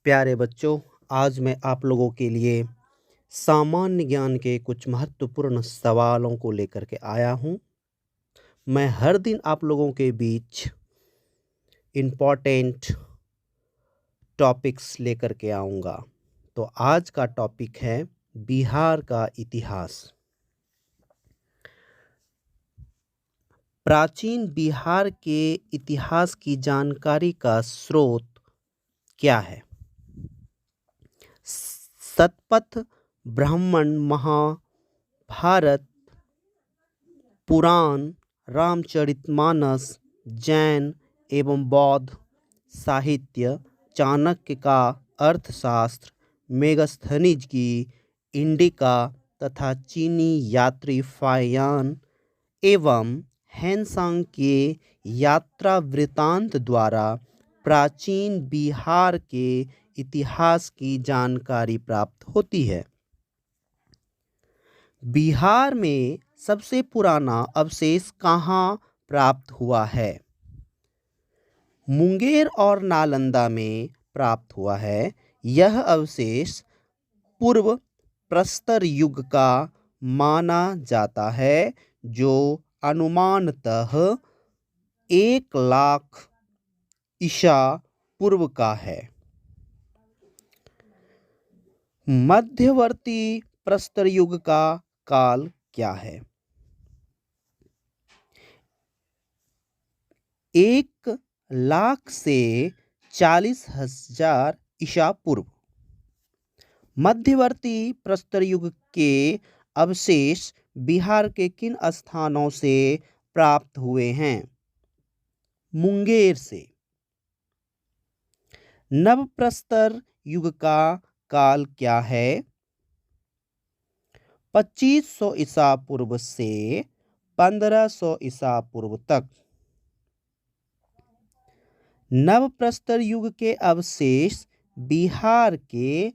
प्यारे बच्चों, आज मैं आप लोगों के लिए सामान्य ज्ञान के कुछ महत्वपूर्ण सवालों को लेकर के आया हूँ। मैं हर दिन आप लोगों के बीच इम्पॉर्टेंट टॉपिक्स लेकर के आऊँगा। तो आज का टॉपिक है बिहार का इतिहास। प्राचीन बिहार के इतिहास की जानकारी का स्रोत क्या है? शतपथ ब्राह्मण, महाभारत, पुराण, रामचरितमानस, जैन एवं बौद्ध साहित्य, चाणक्य का अर्थशास्त्र, मेगस्थनीज की इंडिका तथा चीनी यात्री फाहियान एवं हैंसांग के यात्रा वृत्तांत द्वारा प्राचीन बिहार के इतिहास की जानकारी प्राप्त होती है। बिहार में सबसे पुराना अवशेष कहाँ प्राप्त हुआ है? मुंगेर और नालंदा में प्राप्त हुआ है। यह अवशेष पूर्व प्रस्तर युग का माना जाता है, जो अनुमानतः 1,00,000 ईसा पूर्व का है। मध्यवर्ती प्रस्तर युग का काल क्या है? 1,00,000 से 40,000 ईसा पूर्व। मध्यवर्ती प्रस्तर युग के अवशेष बिहार के किन स्थानों से प्राप्त हुए हैं? मुंगेर से। नवप्रस्तर युग का काल क्या है? 2500 ईसा पूर्व से 1500 ईसा पूर्व तक। नवप्रस्तर युग के अवशेष बिहार के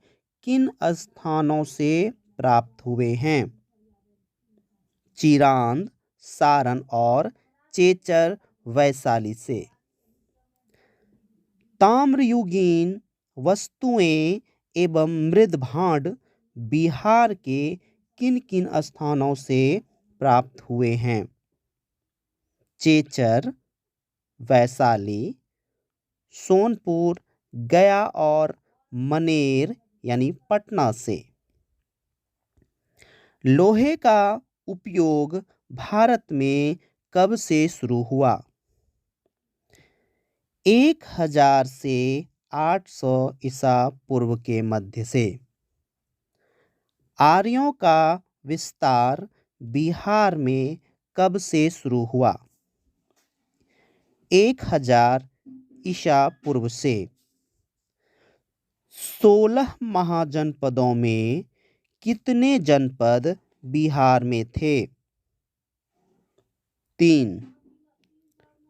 किन स्थानों से प्राप्त हुए हैं? चिरांद, सारण और चेचर वैशाली से। ताम्रयुगीन वस्तुएं एवं मृद भांड बिहार के किन किन स्थानों से प्राप्त हुए हैं? चेचर, वैशाली, सोनपुर, गया और मनेर यानी पटना से। लोहे का उपयोग भारत में कब से शुरू हुआ? 1000 से 800 ईसा पूर्व के मध्य से। आर्यों का विस्तार बिहार में कब से शुरू हुआ? 1000 ईसा पूर्व से। 16 महाजनपदों में कितने जनपद बिहार में थे? 3।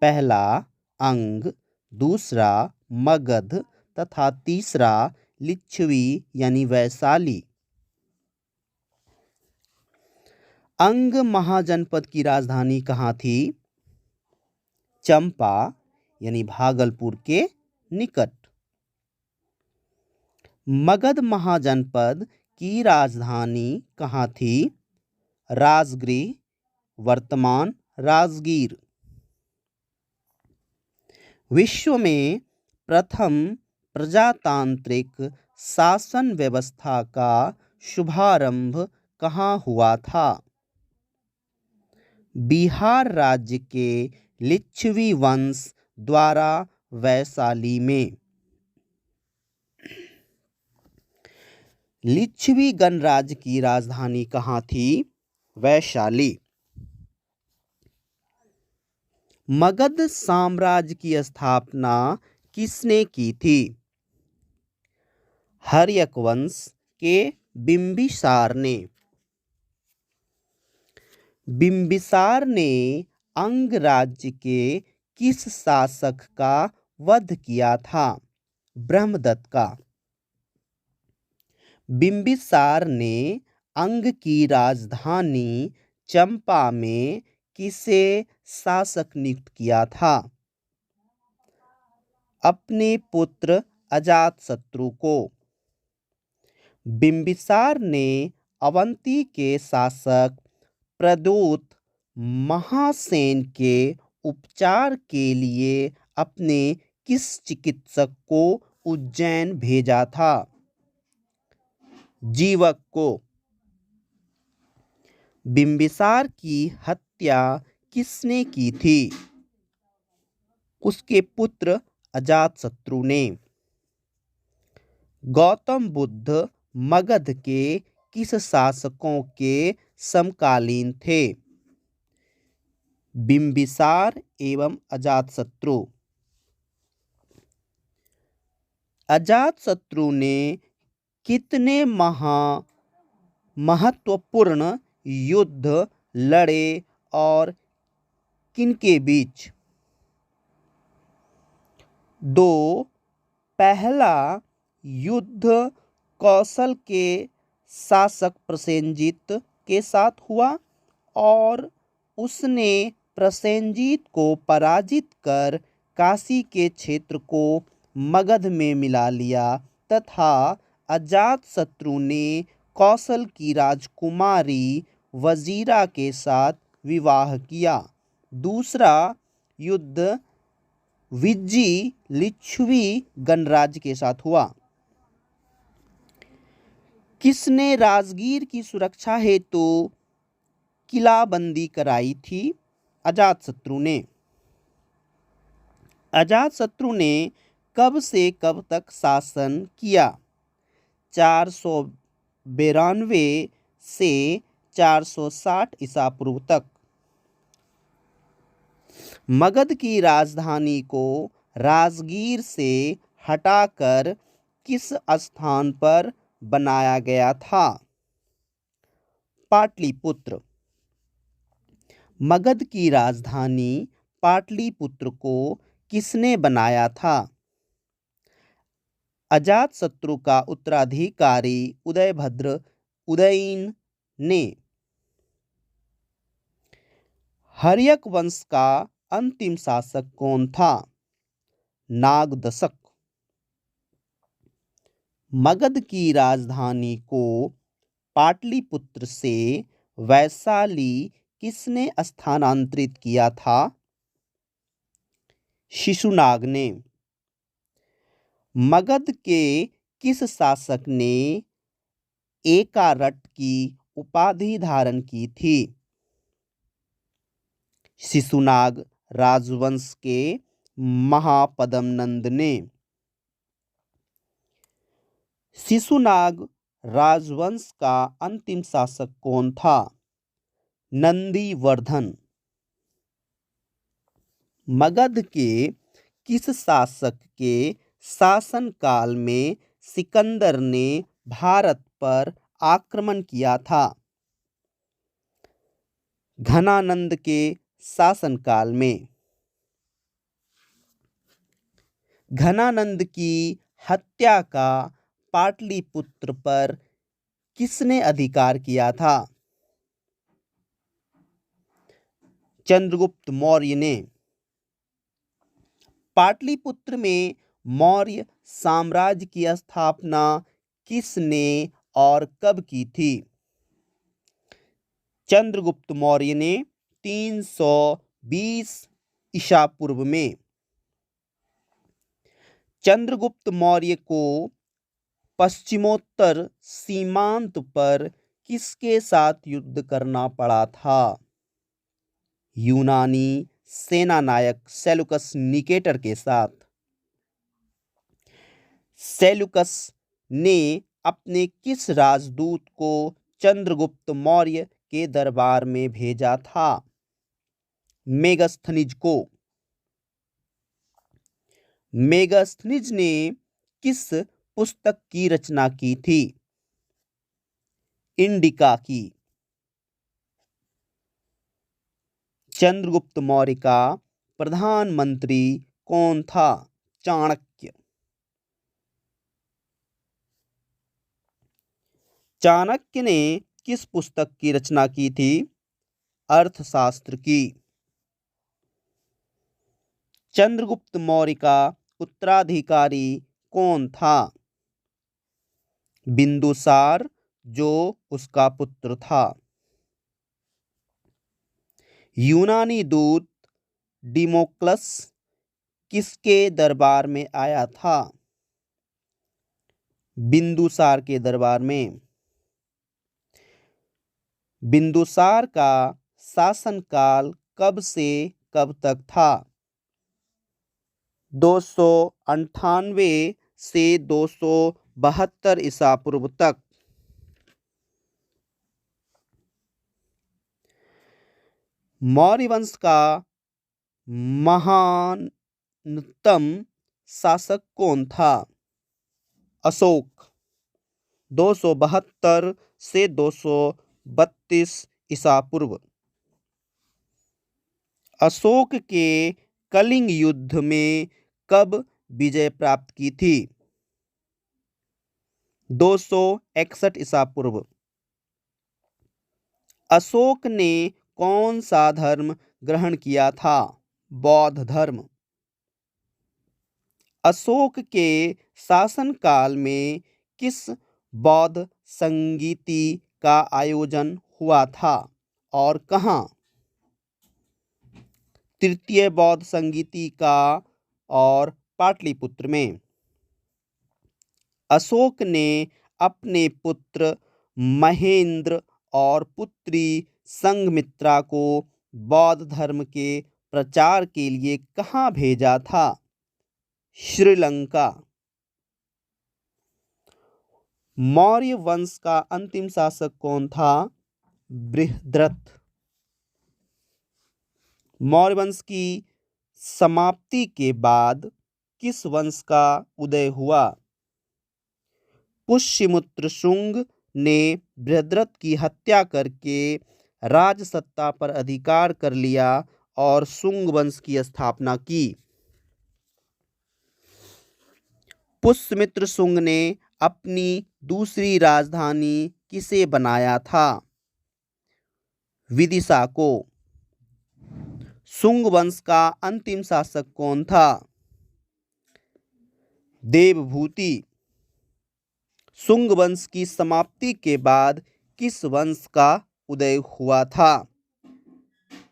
पहला अंग, दूसरा मगध तथा तीसरा लिच्छवी यानी वैशाली। अंग महाजनपद की राजधानी कहाँ थी? चंपा यानी भागलपुर के निकट। मगध महाजनपद की राजधानी कहाँ थी? राजगृह, वर्तमान राजगीर। विश्व में प्रथम प्रजातांत्रिक शासन व्यवस्था का शुभारंभ कहाँ हुआ था? बिहार राज्य के लिच्छवी वंश द्वारा वैशाली में। लिच्छवी गणराज्य की राजधानी कहाँ थी? वैशाली। मगध साम्राज्य की स्थापना किसने की थी? हर्यक वंश के बिंबिसार ने। बिंबिसार ने अंग राज्य के किस शासक का वध किया था? ब्रह्मदत्त का। बिंबिसार ने अंग की राजधानी चंपा में किसे शासक नियुक्त किया था? अपने पुत्र अजातशत्रु को। बिंबिसार ने अवंती के शासक प्रद्योत महासेन के उपचार के लिए अपने किस चिकित्सक को उज्जैन भेजा था? जीवक को। बिंबिसार की हत्या किसने की थी? उसके पुत्र अजातशत्रु ने। गौतम बुद्ध मगध के किस शासकों के समकालीन थे? बिंबिसार एवं अजातशत्रु। अजातशत्रु ने कितने महत्वपूर्ण युद्ध लड़े और किनके बीच? 2। पहला युद्ध कौशल के शासक प्रसेनजीत के साथ हुआ और उसने प्रसेनजीत को पराजित कर काशी के क्षेत्र को मगध में मिला लिया तथा अजातशत्रु ने कौशल की राजकुमारी वजीरा के साथ विवाह किया। दूसरा युद्ध विज्जी लिच्छवी गणराज्य के साथ हुआ। किसने राजगीर की सुरक्षा हेतु किलाबंदी कराई थी? अजातशत्रु ने। अजातशत्रु ने कब से कब तक शासन किया? 492 से 460 ईसा पूर्व तक। मगध की राजधानी को राजगीर से हटाकर किस स्थान पर बनाया गया था? पाटलिपुत्र। मगध की राजधानी पाटलिपुत्र को किसने बनाया था? अजातशत्रु का उत्तराधिकारी उदयभद्र उदयीन ने। हर्यक वंश का अंतिम शासक कौन था? नागदशक। मगध की राजधानी को पाटलिपुत्र से वैशाली किसने स्थानांतरित किया था? शिशुनाग ने। मगध के किस शासक ने एकारट की उपाधि धारण की थी? शिशुनाग राजवंश के महापद्मनंद ने। शिशुनाग राजवंश का अंतिम शासक कौन था? नंदीवर्धन। मगध के किस शासक के शासनकाल में सिकंदर ने भारत पर आक्रमण किया था? घनानंद के शासनकाल में। घनानंद की हत्या का पाटलिपुत्र पर किसने अधिकार किया था? चंद्रगुप्त मौर्य ने। पाटलिपुत्र में मौर्य साम्राज्य की स्थापना किसने और कब की थी? चंद्रगुप्त मौर्य ने 320 ईसा पूर्व में। चंद्रगुप्त मौर्य को पश्चिमोत्तर सीमांत पर किसके साथ युद्ध करना पड़ा था? यूनानी सेनानायक सेल्यूकस निकेटर के साथ। सेल्यूकस ने अपने किस राजदूत को चंद्रगुप्त मौर्य के दरबार में भेजा था? मेगस्थनीज को। मेगस्थनीज ने किस पुस्तक की रचना की थी? इंडिका की। चंद्रगुप्त मौर्य का प्रधानमंत्री कौन था? चाणक्य। चाणक्य ने किस पुस्तक की रचना की थी? अर्थशास्त्र की। चंद्रगुप्त मौर्य का उत्तराधिकारी कौन था? बिंदुसार, जो उसका पुत्र था। यूनानी दूत डिमोक्लस किसके दरबार में आया था? बिंदुसार के दरबार में। बिंदुसार का शासनकाल कब से कब तक था? 298 से 272 ईसा पूर्व तक। मौर्य वंश का महानतम शासक कौन था? अशोक। 272 से 232 ईसा पूर्व। अशोक के कलिंग युद्ध में कब विजय प्राप्त की थी? 261 ईसा पूर्व। अशोक ने कौन सा धर्म ग्रहण किया था? बौद्ध धर्म। अशोक के शासनकाल में किस बौद्ध संगीति का आयोजन हुआ था और कहाँ? तृतीय बौद्ध संगीति का और पाटलिपुत्र में। अशोक ने अपने पुत्र महेंद्र और पुत्री संघमित्रा को बौद्ध धर्म के प्रचार के लिए कहाँ भेजा था? श्रीलंका। मौर्य वंश का अंतिम शासक कौन था? बृहद्रथ। मौर्य वंश की समाप्ति के बाद किस वंश का उदय हुआ? पुष्यमित्र शुंग ने बृहद्रथ की हत्या करके राजसत्ता पर अधिकार कर लिया और शुंग वंश की स्थापना की। पुष्यमित्र शुंग ने अपनी दूसरी राजधानी किसे बनाया था? विदिशा को। शुंग वंश का अंतिम शासक कौन था? देवभूति। शुंग वंश की समाप्ति के बाद किस वंश का उदय हुआ था?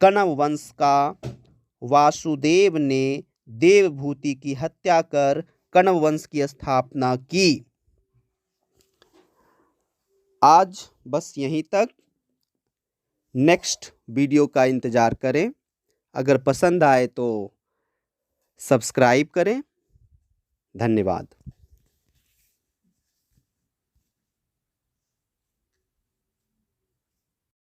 कण्व वंश का। वासुदेव ने देवभूति की हत्या कर कण्व वंश की स्थापना की। आज बस यहीं तक। नेक्स्ट वीडियो का इंतज़ार करें। अगर पसंद आए तो सब्सक्राइब करें। धन्यवाद।